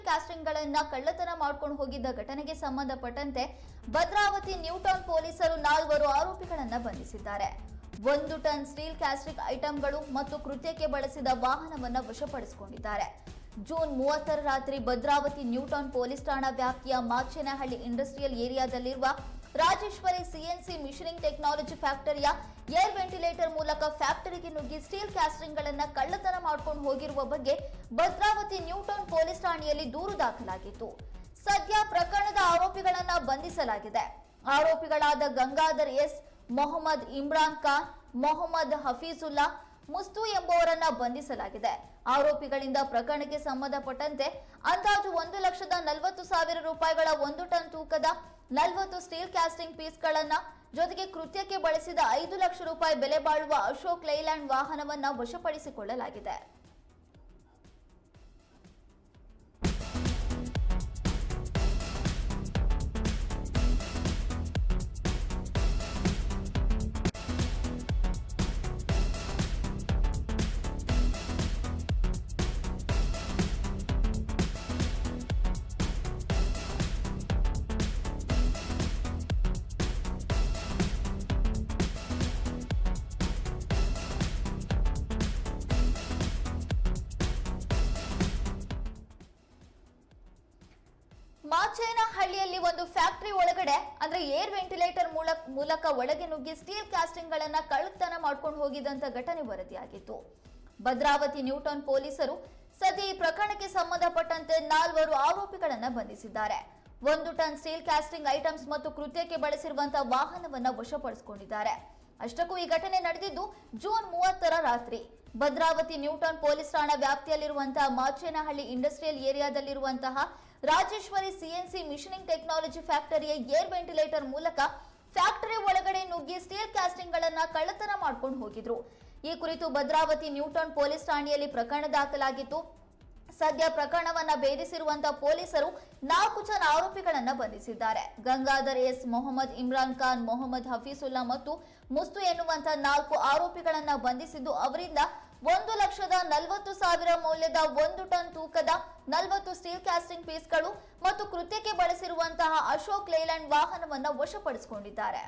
ಕ್ಯಾಸ್ಟಿಂಗ್ಗಳನ್ನ ಕಳ್ಳತನ ಮಾಡ್ಕೊಂಡು ಹೋಗಿದ್ದ ಘಟನೆಗೆ ಸಂಬಂಧಪಟ್ಟಂತೆ ಭದ್ರಾವತಿ ನ್ಯೂಟೌನ್ ಪೊಲೀಸರು 4 ಆರೋಪಿಗಳನ್ನ ಬಂಧಿಸಿದ್ದಾರೆ. 1 ಟನ್ ಸ್ಟೀಲ್ ಕ್ಯಾಸ್ಟಿಂಗ್ ಐಟಂಗಳು ಮತ್ತು ಕೃತ್ಯಕ್ಕೆ ಬಳಸಿದ ವಾಹನವನ್ನ ವಶಪಡಿಸಿಕೊಂಡಿದ್ದಾರೆ. ಜೂನ್ 30ರ ರಾತ್ರಿ ಭದ್ರಾವತಿ ನ್ಯೂಟೌನ್ ಪೊಲೀಸ್ ಠಾಣಾ ವ್ಯಾಪ್ತಿಯ ಮಾಚೇನಹಳ್ಳಿ ಇಂಡಸ್ಟ್ರಿಯಲ್ ಏರಿಯಾದಲ್ಲಿರುವ ರಾಜೇಶ್ವರಿ ಸಿಎನ್ಸಿ ಮಿಷನಿಂಗ್ ಟೆಕ್ನಾಲಜಿ ಫ್ಯಾಕ್ಟರಿಯ ಏರ್ ವೆಂಟಿಲೇಟರ್ ಮೂಲಕ ಫ್ಯಾಕ್ಟರಿಗೆ ನುಗ್ಗಿ ಸ್ಟೀಲ್ ಕ್ಯಾಸ್ಟಿಂಗ್ಗಳನ್ನ ಕಳ್ಳತನ ಮಾಡ್ಕೊಂಡು ಹೋಗಿರುವ ಬಗ್ಗೆ ಭದ್ರಾವತಿ ನ್ಯೂಟೌನ್ ಪೊಲೀಸ್ ಠಾಣೆಯಲ್ಲಿ ದೂರು ದಾಖಲಾಗಿತ್ತು. ಸದ್ಯ ಪ್ರಕರಣದ ಆರೋಪಿಗಳನ್ನ ಬಂಧಿಸಲಾಗಿದೆ. ಆರೋಪಿಗಳಾದ ಗಂಗಾಧರ್ ಎಸ್, ಮೊಹಮ್ಮದ್ ಇಮ್ರಾನ್ ಖಾನ್, ಮೊಹಮ್ಮದ್ ಹಫೀಜುಲ್ಲಾ, ಮುಸ್ತು ಎಂಬುವರನ್ನ ಬಂಧಿಸಲಾಗಿದೆ. ಆರೋಪಿಗಳಿಂದ ಪ್ರಕರಣಕ್ಕೆ ಸಂಬಂಧಪಟ್ಟಂತೆ ಅಂದಾಜು 1,40,000 ರೂಪಾಯಿಗಳ 1 ಟನ್ ತೂಕದ 40 ಸ್ಟೀಲ್ ಕ್ಯಾಸ್ಟಿಂಗ್ ಪೀಸ್ಗಳನ್ನ ಜೊತೆಗೆ ಕೃತ್ಯಕ್ಕೆ ಬಳಸಿದ 5 ಲಕ್ಷ ರೂಪಾಯಿ ಬೆಲೆ ಬಾಳುವ ಅಶೋಕ್ ಲೈಲ್ಯಾಂಡ್ ವಾಹನವನ್ನ ವಶಪಡಿಸಿಕೊಳ್ಳಲಾಗಿದೆ. ಮಾಚೇನಹಳ್ಳಿಯಲ್ಲಿ ಒಂದು ಫ್ಯಾಕ್ಟರಿ ಒಳಗಡೆ ಅಂದ್ರೆ ಏರ್ ವೆಂಟಿಲೇಟರ್ ಮೂಲಕ ಒಳಗೆ ನುಗ್ಗಿ ಸ್ಟೀಲ್ ಕ್ಯಾಸ್ಟಿಂಗ್ ಗಳನ್ನ ಕಳ್ಳತನ ಮಾಡ್ಕೊಂಡು ಹೋಗಿದ್ದಂತ ಘಟನೆ ವರದಿಯಾಗಿತ್ತು. ಭದ್ರಾವತಿ ನ್ಯೂಟೌನ್ ಪೊಲೀಸರು ಸದ್ಯ ಈ ಪ್ರಕರಣಕ್ಕೆ ಸಂಬಂಧಪಟ್ಟಂತೆ 4 ಆರೋಪಿಗಳನ್ನ ಬಂಧಿಸಿದ್ದಾರೆ. 1 ಟನ್ ಸ್ಟೀಲ್ ಕ್ಯಾಸ್ಟಿಂಗ್ ಐಟಮ್ಸ್ ಮತ್ತು ಕೃತ್ಯಕ್ಕೆ ಬಳಸಿರುವಂತಹ ವಾಹನವನ್ನ ವಶಪಡಿಸಿಕೊಂಡಿದ್ದಾರೆ. ಅಷ್ಟಕ್ಕೂ ಈ ಘಟನೆ ನಡೆದಿದ್ದು ಜೂನ್ 30ರ ರಾತ್ರಿ. ಭದ್ರಾವತಿ ನ್ಯೂಟೌನ್ ಪೊಲೀಸ್ ಠಾಣಾ ವ್ಯಾಪ್ತಿಯಲ್ಲಿರುವಂತಹ ಮಾಚೇನಹಳ್ಳಿ ಇಂಡಸ್ಟ್ರಿಯಲ್ ಏರಿಯಾದಲ್ಲಿರುವಂತಹ ರಾಜೇಶ್ವರಿ ಸಿಎನ್ಸಿ ಮಿಷನಿಂಗ್ ಟೆಕ್ನಾಲಜಿ ಫ್ಯಾಕ್ಟರಿಯ ಏರ್ ವೆಂಟಿಲೇಟರ್ ಮೂಲಕ ಫ್ಯಾಕ್ಟರಿ ಒಳಗಡೆ ನುಗ್ಗಿ ಸ್ಟೀಲ್ ಕ್ಯಾಸ್ಟಿಂಗ್ ಗಳನ್ನ ಕಳ್ಳತನ ಮಾಡ್ಕೊಂಡು ಹೋಗಿದ್ರು. ಈ ಕುರಿತು ಭದ್ರಾವತಿ ನ್ಯೂಟೌನ್ ಪೊಲೀಸ್ ಠಾಣೆಯಲ್ಲಿ ಪ್ರಕರಣ ದಾಖಲಾಗಿತ್ತು. ಸದ್ಯ ಪ್ರಕರಣವನ್ನ ಭೇದಿಸಿರುವಂತಹ ಪೊಲೀಸರು 4 ಜನ ಆರೋಪಿಗಳನ್ನ ಬಂಧಿಸಿದ್ದಾರೆ. ಗಂಗಾಧರ್ ಎಸ್, ಮೊಹಮ್ಮದ್ ಇಮ್ರಾನ್ ಖಾನ್, ಮೊಹಮ್ಮದ್ ಹಫೀಜುಲ್ಲಾ ಮತ್ತು ಮುಸ್ತು ಎನ್ನುವಂತಹ 4 ಆರೋಪಿಗಳನ್ನ ಬಂಧಿಸಿದ್ದು ಅವರಿಂದ 1,40,000 ಮೌಲ್ಯದ 1 ಟನ್ ತೂಕದ 40 ಸ್ಟೀಲ್ ಕ್ಯಾಸ್ಟಿಂಗ್ ಪೀಸ್ಗಳು ಮತ್ತು ಕೃತ್ಯಕ್ಕೆ ಬಳಸಿರುವಂತಹ ಅಶೋಕ್ ಲೈಲ್ಯಾಂಡ್ ವಾಹನವನ್ನ ವಶಪಡಿಸಿಕೊಂಡಿದ್ದಾರೆ.